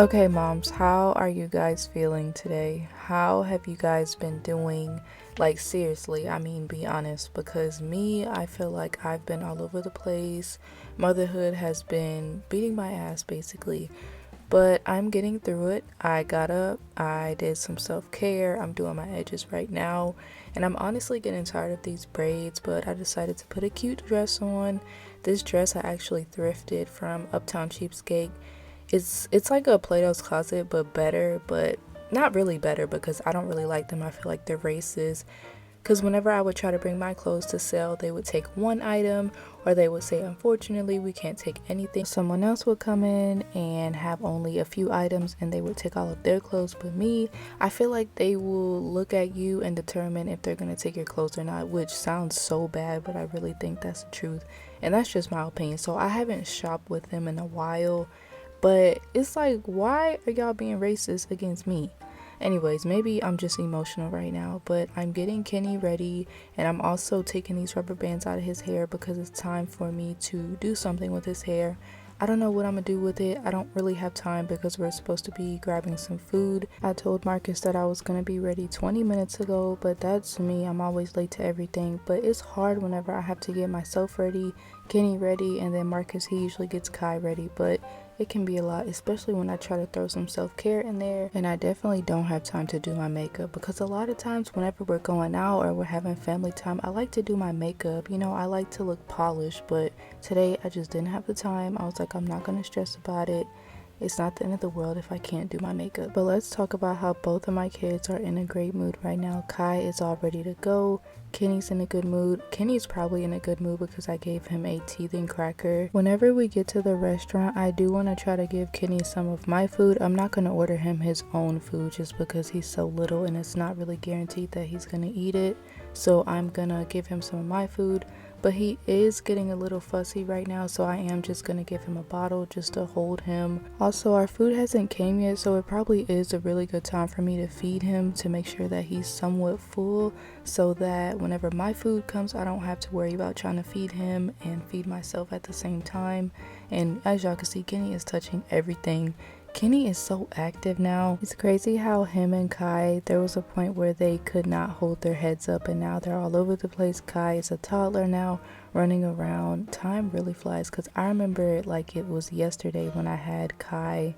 Okay, moms, how are you guys feeling today? How have you guys been doing? Like, seriously, I mean, be honest, because me, I feel like I've been all over the place. Motherhood has been beating my ass, basically, but I'm getting through it. I got up, I did some self care, I'm doing my edges right now, and I'm honestly getting tired of these braids, but I decided to put a cute dress on. This dress I actually thrifted from Uptown Cheapskate. It's like a Plato's Closet but better, but not really better because I don't really like them. I feel like they're racist. Because whenever I would try to bring my clothes to sell, they would take one item or they would say, unfortunately, we can't take anything. Someone else would come in and have only a few items and they would take all of their clothes. But me, I feel like they will look at you and determine if they're going to take your clothes or not, which sounds so bad, but I really think that's the truth. And that's just my opinion. So I haven't shopped with them in a while. But it's like, why are y'all being racist against me? Anyways, maybe I'm just emotional right now, but I'm getting Kenny ready and I'm also taking these rubber bands out of his hair because it's time for me to do something with his hair. I don't know what I'm gonna do with it. I don't really have time because we're supposed to be grabbing some food. I told Marcus that I was gonna be ready 20 minutes ago, but that's me. I'm always late to everything, but it's hard whenever I have to get myself ready, Kenny ready, and then Marcus, he usually gets Kai ready, but it can be a lot, especially when I try to throw some self-care in there. And I definitely don't have time to do my makeup because a lot of times whenever we're going out or we're having family time, I like to do my makeup. You know, I like to look polished, but today I just didn't have the time. I was like, I'm not gonna stress about it. It's not the end of the world if I can't do my makeup. But let's talk about how both of my kids are in a great mood right now. Kai is all ready to go. Kenny's in a good mood. Kenny's probably in a good mood because I gave him a teething cracker. Whenever we get to the restaurant, I do want to try to give Kenny some of my food. I'm not going to order him his own food just because he's so little and it's not really guaranteed that he's going to eat it. So I'm going to give him some of my food. But he is getting a little fussy right now, so I am just gonna give him a bottle just to hold him. Also, our food hasn't came yet, so it probably is a really good time for me to feed him to make sure that he's somewhat full, so that whenever my food comes, I don't have to worry about trying to feed him and feed myself at the same time. And as y'all can see, Kenny is touching everything. Kenny is so active now. It's crazy how him and Kai, there was a point where they could not hold their heads up and now they're all over the place. Kai is a toddler now, running around. Time really flies because I remember it like it was yesterday when I had Kai,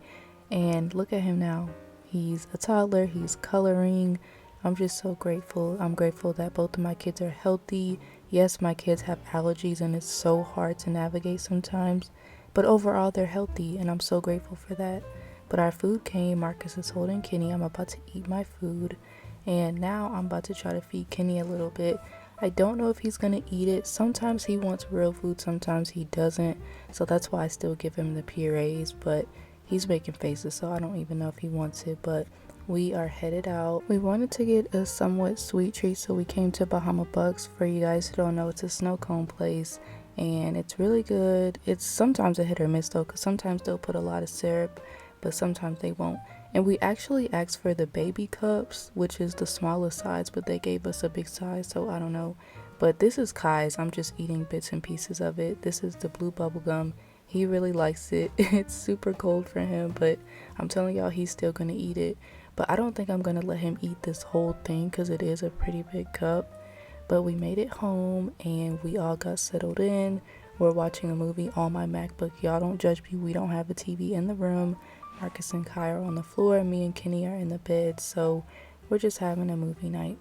and look at him now. He's a toddler, he's coloring. I'm just so grateful. I'm grateful that both of my kids are healthy. Yes, my kids have allergies and it's so hard to navigate sometimes, but overall they're healthy and I'm so grateful for that. But our food came. Marcus is holding Kenny. I'm about to eat my food. And now I'm about to try to feed Kenny a little bit. I don't know if he's going to eat it. Sometimes he wants real food. Sometimes he doesn't. So that's why I still give him the purees. But he's making faces. So I don't even know if he wants it. But we are headed out. We wanted to get a somewhat sweet treat. So we came to Bahama Bucks. For you guys who don't know, it's a snow cone place. And it's really good. It's sometimes a hit or miss though. Because sometimes they'll put a lot of syrup, but sometimes they won't. And we actually asked for the baby cups, which is the smallest size, but they gave us a big size, so I don't know. But this is Kai's. I'm just eating bits and pieces of it. This is the blue bubble gum. He really likes it. It's super cold for him, but I'm telling y'all he's still gonna eat it. But I don't think I'm gonna let him eat this whole thing because it is a pretty big cup. But we made it home and we all got settled in. We're watching a movie on my MacBook. Y'all don't judge me. We don't have a TV in the room. Marcus and Kai are on the floor. Me and Kenny are in the bed. So we're just having a movie night.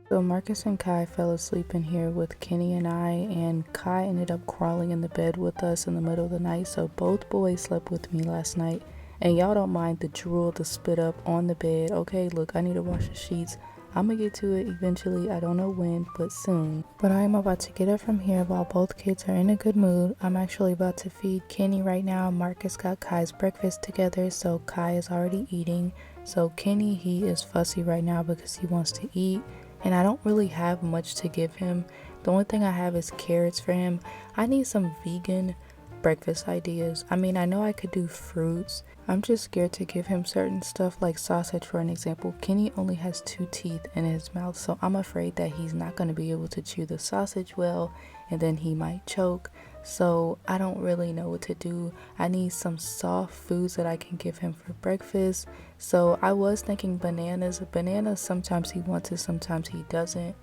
So Marcus and Kai fell asleep in here with Kenny and I. And Kai ended up crawling in the bed with us in the middle of the night. So both boys slept with me last night. And y'all don't mind the drool, the spit up on the bed. Okay, look, I need to wash the sheets. I'm gonna get to it eventually. I don't know when, but soon. But I'm about to get up from here while both kids are in a good mood. I'm actually about to feed Kenny right now. Marcus got Kai's breakfast together, so Kai is already eating. So Kenny, he is fussy right now because he wants to eat. And I don't really have much to give him. The only thing I have is carrots for him. I need some vegan breakfast ideas. I mean, I know I could do fruits. I'm just scared to give him certain stuff like sausage, for an example. Kenny only has 2 teeth in his mouth, so I'm afraid that he's not going to be able to chew the sausage well and then he might choke. So I don't really know what to do. I need some soft foods that I can give him for breakfast. So I was thinking bananas. Bananas, sometimes he wants it, sometimes he doesn't.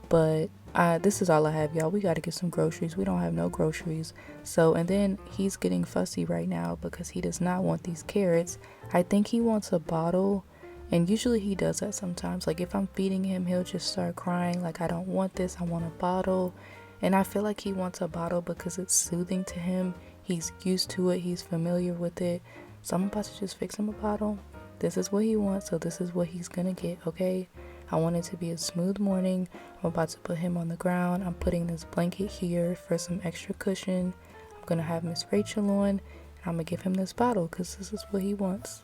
But this is all I have, y'all. We got to get some groceries. We don't have no groceries. So, and then he's getting fussy right now because he does not want these carrots. I think he wants a bottle. And usually he does that sometimes. Like if I'm feeding him, he'll just start crying. Like, I don't want this. I want a bottle. And I feel like he wants a bottle because it's soothing to him. He's used to it. He's familiar with it. So I'm about to just fix him a bottle. This is what he wants. So this is what he's going to get. Okay. I want it to be a smooth morning. I'm about to put him on the ground. I'm putting this blanket here for some extra cushion. I'm going to have Miss Rachel on. And I'm going to give him this bottle because this is what he wants.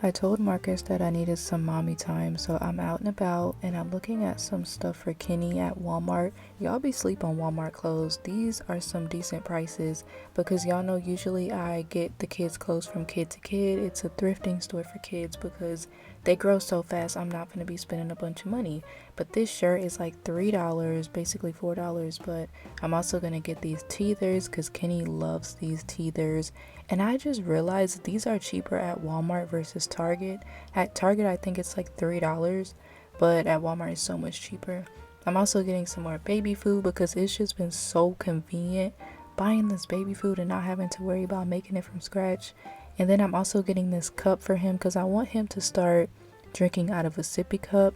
I told Marcus that I needed some mommy time, so I'm out and about and I'm looking at some stuff for Kenny at Walmart. Y'all be sleep on Walmart clothes. These are some decent prices because y'all know usually I get the kids' clothes from Kid to Kid. It's a thrifting store for kids because they grow so fast. I'm not going to be spending a bunch of money. But this shirt is like $3, basically $4. But I'm also going to get these teethers because Kenny loves these teethers. And I just realized these are cheaper at Walmart versus Target. At Target, I think it's like $3, but at Walmart, it's so much cheaper. I'm also getting some more baby food because it's just been so convenient buying this baby food and not having to worry about making it from scratch. And then I'm also getting this cup for him because I want him to start drinking out of a sippy cup.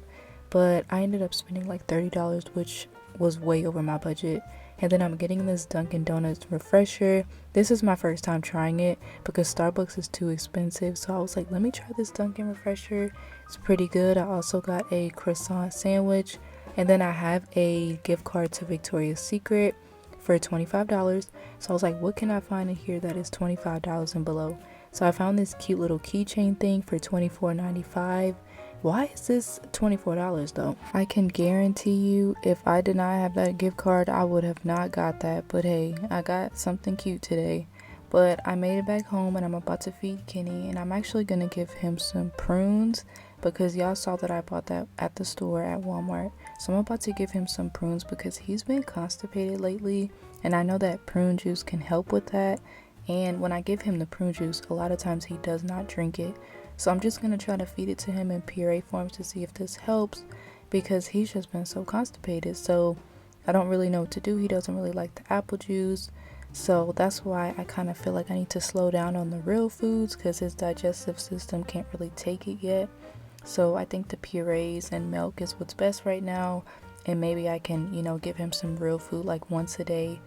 But I ended up spending like $30, which was way over my budget. And then I'm getting this Dunkin' Donuts refresher. This is my first time trying it because Starbucks is too expensive. So I was like, let me try this Dunkin' refresher. It's pretty good. I also got a croissant sandwich. And then I have a gift card to Victoria's Secret for $25. So I was like, what can I find in here that is $25 and below? So I found this cute little keychain thing for $24.95. Why is this $24 though? I can guarantee you if I did not have that gift card, I would have not got that. But hey, I got something cute today. But I made it back home and I'm about to feed Kenny. And I'm actually going to give him some prunes because y'all saw that I bought that at the store at Walmart. So I'm about to give him some prunes because he's been constipated lately. And I know that prune juice can help with that. And when I give him the prune juice, a lot of times he does not drink it. So I'm just going to try to feed it to him in puree form to see if this helps because he's just been so constipated. So I don't really know what to do. He doesn't really like the apple juice. So that's why I kind of feel like I need to slow down on the real foods because his digestive system can't really take it yet. So I think the purees and milk is what's best right now. And maybe I can, give him some real food like once a day.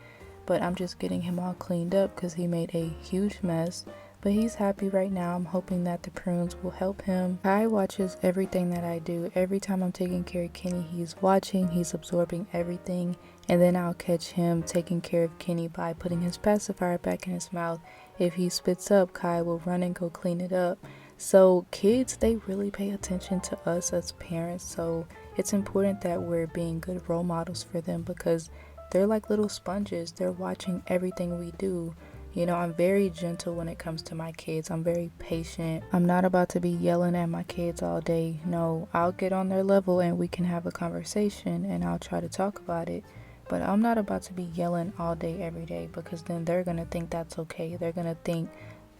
But I'm just getting him all cleaned up because he made a huge mess. But he's happy right now. I'm hoping that the prunes will help him. Kai watches everything that I do. Every time I'm taking care of Kenny, he's watching, he's absorbing everything. And then I'll catch him taking care of Kenny by putting his pacifier back in his mouth. If he spits up, Kai will run and go clean it up. So kids, they really pay attention to us as parents. So it's important that we're being good role models for them because they're like little sponges. They're watching everything we do. I'm very gentle when it comes to my kids. I'm very patient. I'm not about to be yelling at my kids all day. No, I'll get on their level and we can have a conversation and I'll try to talk about it. But I'm not about to be yelling all day, every day because then they're going to think that's okay. They're going to think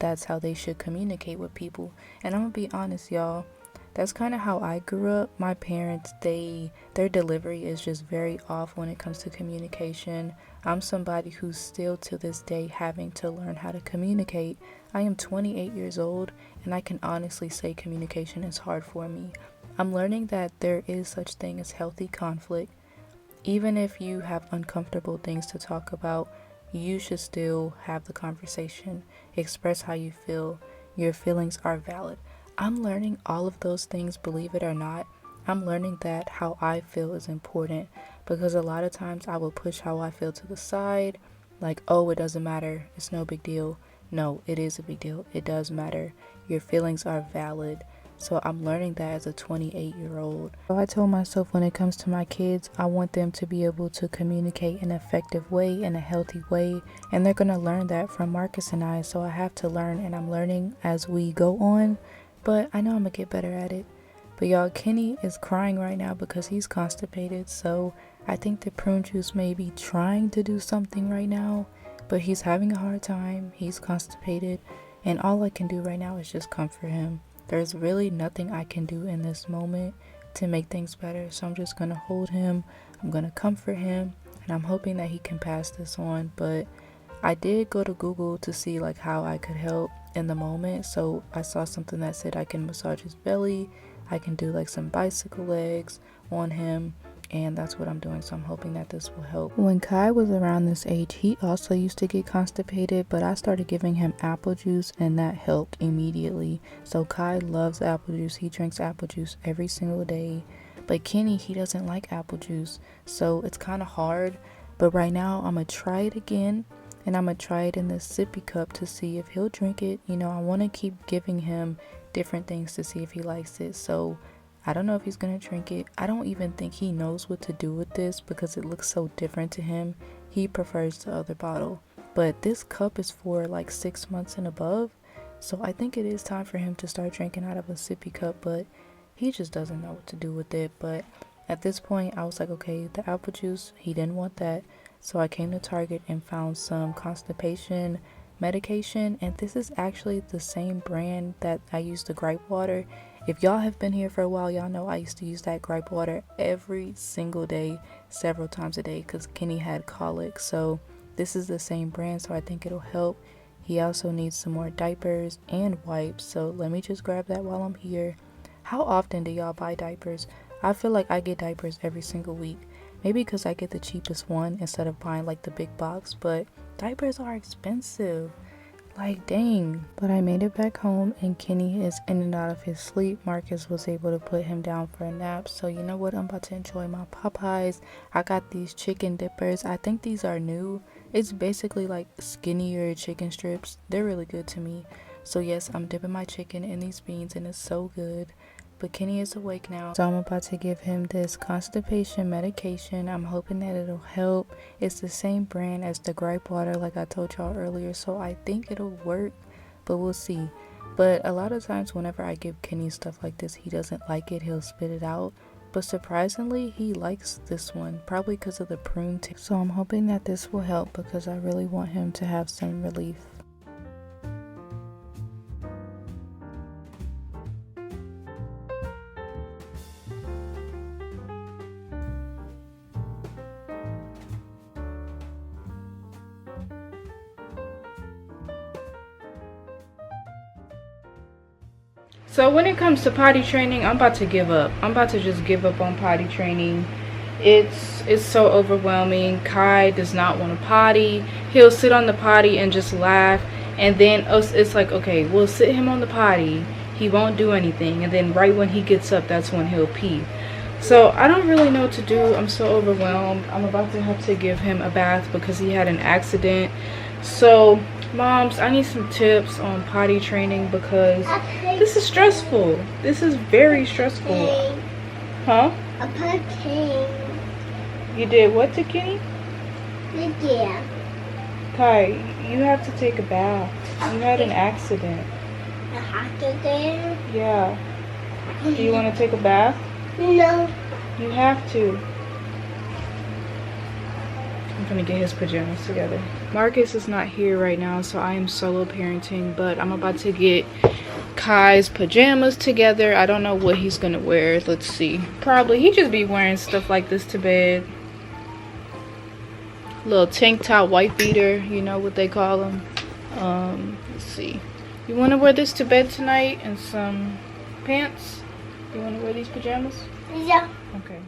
that's how they should communicate with people. And I'm going to be honest, y'all. That's kind of how I grew up. My parents, their delivery is just very off when it comes to communication. I'm somebody who's still to this day having to learn how to communicate. I am 28 years old and I can honestly say communication is hard for me. I'm learning that there is such thing as healthy conflict. Even if you have uncomfortable things to talk about, you should still have the conversation. Express how you feel. Your feelings are valid. I'm learning all of those things, believe it or not. I'm learning that how I feel is important because a lot of times I will push how I feel to the side. Like, oh, it doesn't matter. It's no big deal. No, it is a big deal. It does matter. Your feelings are valid. So I'm learning that as a 28-year-old. So I told myself when it comes to my kids, I want them to be able to communicate in an effective way, in a healthy way. And they're going to learn that from Marcus and I. So I have to learn, and I'm learning as we go on. But I know I'm going to get better at it. But y'all, Kenny is crying right now because he's constipated. So I think the prune juice may be trying to do something right now. But he's having a hard time. He's constipated. And all I can do right now is just comfort him. There's really nothing I can do in this moment to make things better. So I'm just going to hold him. I'm going to comfort him. And I'm hoping that he can pass this on. But I did go to Google to see like how I could help in the moment. So I saw something that said I can massage his belly. I can do like some bicycle legs on him. And that's what I'm doing, so I'm hoping that this will help. When Kai was around this age, he also used to get constipated, but I started giving him apple juice and that helped immediately. So Kai loves apple juice. He drinks apple juice every single day. But Kenny, he doesn't like apple juice, so it's kind of hard. But right now, I'm going to try it again, and I'm going to try it in this sippy cup to see if he'll drink it. You know, I want to keep giving him different things to see if he likes it, so I don't know if he's gonna drink it. I don't even think he knows what to do with this because it looks so different to him. He prefers the other bottle. But this cup is for like 6 months and above. So I think it is time for him to start drinking out of a sippy cup, but he just doesn't know what to do with it. But at this point, I was like, okay, the apple juice, he didn't want that. So I came to Target and found some constipation medication. And this is actually the same brand that I use the gripe water. If y'all have been here for a while, y'all know I used to use that gripe water every single day, several times a day, because Kenny had colic. So this is the same brand, so I think it'll help. He also needs some more diapers and wipes, so let me just grab that while I'm here. How often do y'all buy diapers? I feel like I get diapers every single week. Maybe because I get the cheapest one instead of buying like the big box, but diapers are expensive. Like, dang. But I made it back home and Kenny is in and out of his sleep. Marcus was able to put him down for a nap. So you know what? I'm about to enjoy my Popeyes. I got these chicken dippers. I think these are new. It's basically like skinnier chicken strips. They're really good to me. So yes, I'm dipping my chicken in these beans and it's so good. But Kenny is awake now, so I'm about to give him this constipation medication. I'm hoping that it'll help. It's the same brand as the gripe water like I told y'all earlier, so I think it'll work, but we'll see. But a lot of times whenever I give Kenny stuff like this, he doesn't like it. He'll spit it out. But surprisingly, he likes this one, probably because of the prune taste. So I'm hoping that this will help because I really want him to have some relief. So when it comes to potty training, I'm about to give up. I'm about to just give up on potty training. It's so overwhelming. Kai does not want to potty. He'll sit on the potty and just laugh. And then it's like, okay, we'll sit him on the potty. He won't do anything. And then right when he gets up, that's when he'll pee. So I don't really know what to do. I'm so overwhelmed. I'm about to have to give him a bath because he had an accident. So moms, I need some tips on potty training because this is stressful. This is very stressful. Huh? A potty. You did what to Kenny? Yeah. Kai, you have to take a bath. You had an accident. A hockey game? Yeah. Do you want to take a bath? No. You have to. I'm gonna get his pajamas together. Marcus is not here right now, so I am solo parenting, but I'm about to get Kai's pajamas together. I don't know what he's gonna wear. Let's see. Probably he just be wearing stuff like this to bed. Little tank top white beater, you know what they call them. Let's see. You want to wear this to bed tonight and some pants? You want to wear these pajamas? Yeah. Okay.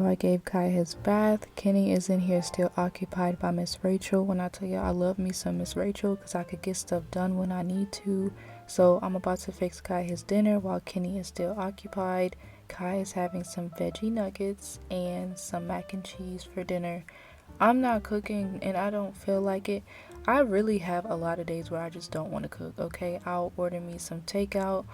I gave Kai his bath. Kenny is in here still occupied by Miss Rachel. When I tell you I love me some Miss Rachel because I could get stuff done when I need to. So I'm about to fix Kai his dinner while Kenny is still occupied. Kai is having some veggie nuggets and some mac and cheese for dinner. I'm not cooking and I don't feel like it. I really have a lot of days where I just don't want to cook, okay? I'll order me some takeout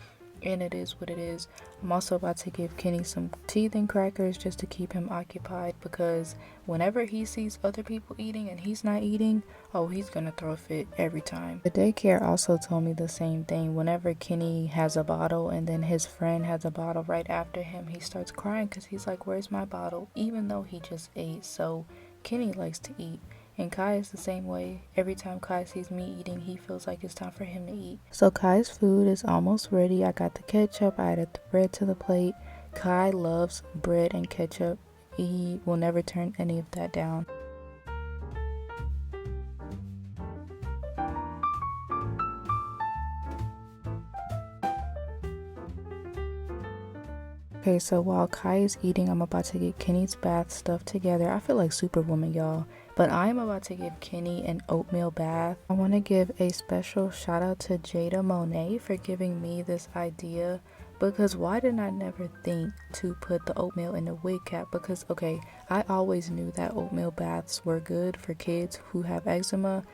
and it is what it is. I'm also about to give Kenny some teething crackers just to keep him occupied because whenever he sees other people eating and he's not eating, oh, he's gonna throw a fit every time. The daycare also told me the same thing. Whenever Kenny has a bottle and then his friend has a bottle right after him, he starts crying because he's like, where's my bottle? Even though he just ate. So Kenny likes to eat. And Kai is the same way. Every time Kai sees me eating, he feels like it's time for him to eat. So Kai's food is almost ready. I got the ketchup. I added the bread to the plate. Kai loves bread and ketchup. He will never turn any of that down. Okay, so while Kai is eating, I'm about to get Kenny's bath stuff together. I feel like Superwoman, y'all. But I'm about to give Kenny an oatmeal bath. I want to give a special shout out to Jada Monet for giving me this idea. Because why did I never think to put the oatmeal in the wig cap? Because, okay, I always knew that oatmeal baths were good for kids who have eczema.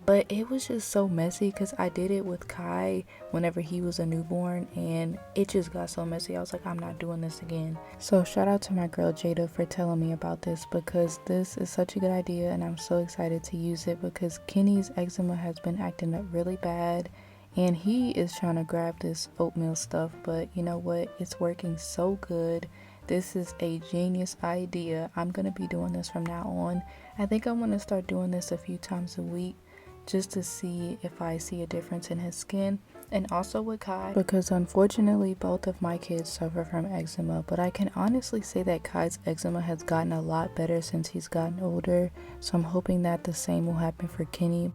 But it was just so messy because I did it with Kai whenever he was a newborn and it just got so messy. I was like, I'm not doing this again. So shout out to my girl Jada for telling me about this because this is such a good idea and I'm so excited to use it because Kenny's eczema has been acting up really bad and he is trying to grab this oatmeal stuff, but you know what? It's working so good. This is a genius idea. I'm going to be doing this from now on. I think I'm going to start doing this a few times a week, just to see if I see a difference in his skin and also with Kai because unfortunately both of my kids suffer from eczema, but I can honestly say that Kai's eczema has gotten a lot better since he's gotten older, so I'm hoping that the same will happen for Kenny.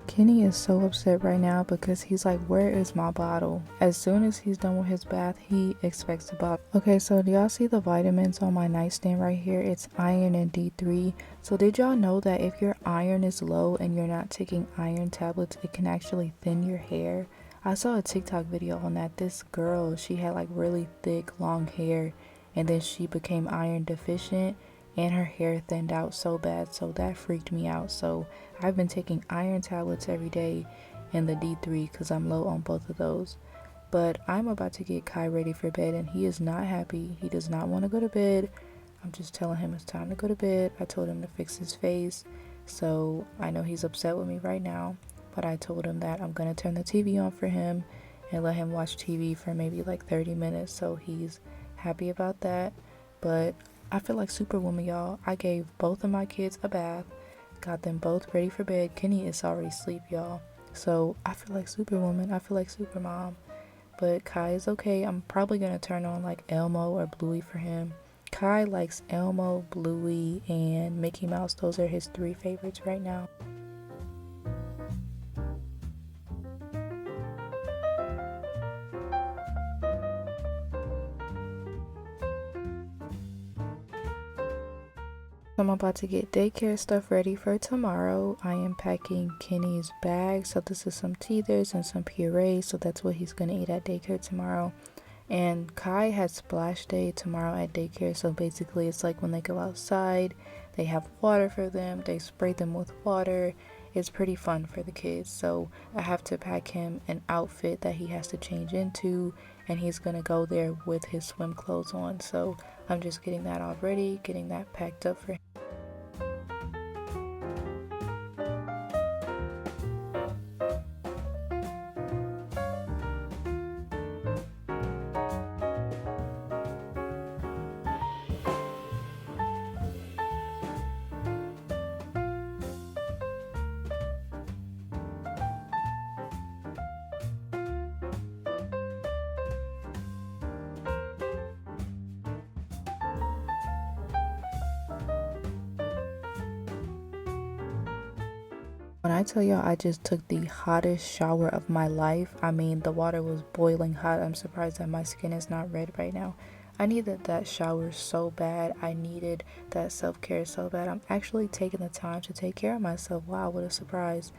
Kenny is so upset right now because he's like, where is my bottle? As soon as he's done with his bath, he expects the bottle. Okay, so do y'all see the vitamins on my nightstand right here? It's iron and D3. So did y'all know that if your iron is low and you're not taking iron tablets, it can actually thin your hair? I saw a TikTok video on that. This girl, she had like really thick, long hair and then she became iron deficient and her hair thinned out so bad, so that freaked me out. So I've been taking iron tablets every day and the D3 because I'm low on both of those. But I'm about to get Kai ready for bed and he is not happy. He does not want to go to bed. I'm just telling him it's time to go to bed. I told him to fix his face, so I know he's upset with me right now, but I told him that I'm gonna turn the TV on for him and let him watch TV for maybe like 30 minutes, so he's happy about that. But I feel like Superwoman, y'all. I gave both of my kids a bath, got them both ready for bed. Kenny is already asleep, y'all. So I feel like Superwoman. I feel like Supermom. But Kai is okay. I'm probably going to turn on like Elmo or Bluey for him. Kai likes Elmo, Bluey, and Mickey Mouse. Those are his 3 favorites right now. I'm about to get daycare stuff ready for tomorrow. I am packing Kenny's bag. So this is some teethers and some puree. So that's what he's going to eat at daycare tomorrow. And Kai has splash day tomorrow at daycare. So basically it's like when they go outside, they have water for them. They spray them with water. It's pretty fun for the kids. So I have to pack him an outfit that he has to change into. And he's going to go there with his swim clothes on. So I'm just getting that all ready, getting that packed up for him. When I tell y'all I just took the hottest shower of my life, I mean, the water was boiling hot. I'm surprised that my skin is not red right now. I needed that shower so bad. I needed that self-care so bad. I'm actually taking the time to take care of myself. Wow, what a surprise.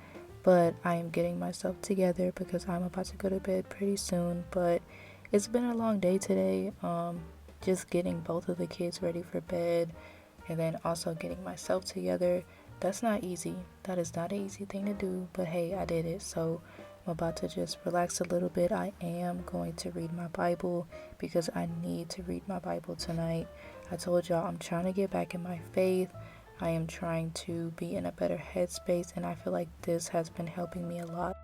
But I am getting myself together because I'm about to go to bed pretty soon. But it's been a long day today. Just getting both of the kids ready for bed and then also getting myself together. That's not easy. That is not an easy thing to do, but hey, I did it. So I'm about to just relax a little bit. I am going to read my Bible because I need to read my Bible tonight. I told y'all I'm trying to get back in my faith. I am trying to be in a better headspace, and I feel like this has been helping me a lot.